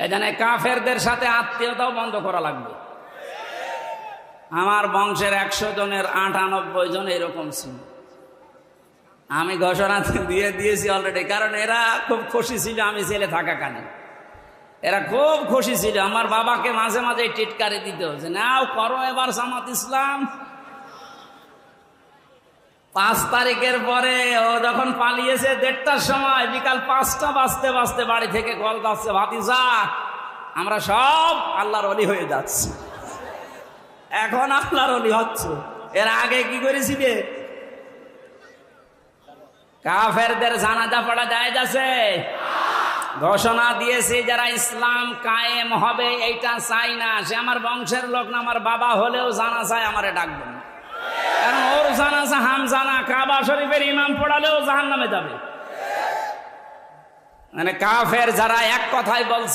এই জন্য কাফেরদের সাথে আত্মীয়তাও বন্ধ করা লাগবে। আমার বংশের 100 জনের 98 জন এরকম ছিল। আমি ঘোষণা দিয়ে দিয়েছি অলরেডি, কারণ এরা খুব খুশি ছিল আমি ছেলে থাকাকালে। এরা খুব খুশি ছিল। আমার বাবাকে মাঝে মাঝে টিটকারি দিত যে নাও করো এবার জামাত ইসলাম। 5 তারিখের পরে ও যখন পালিয়েছে 1:30টার সময়, বিকাল 5টা বাজতে বাজতে বাড়ি থেকে কল যাচ্ছে, ভাতিজা আমরা সব আল্লাহর ওলি হয়ে যাচ্ছি। এখন আল্লাহর ওলি হচ্ছে। এর আগে কি করেছিলে? কাফেরদের জানাজা পড়া জায়েজ আছে? ঘোষণা দিয়েছে যারা ইসলাম কায়েম হবে এইটা চাই না, সে আমার বংশের লোক না, আমার বাবা হলেও জানাজায় আমারে ডাকবেন না। কারণ ওর জানাজা হামজানা, কাবা শরীফের ইমাম পড়ালেও জাহান্নামে যাবে। মানে কাফের যারা এক কথায় বলছে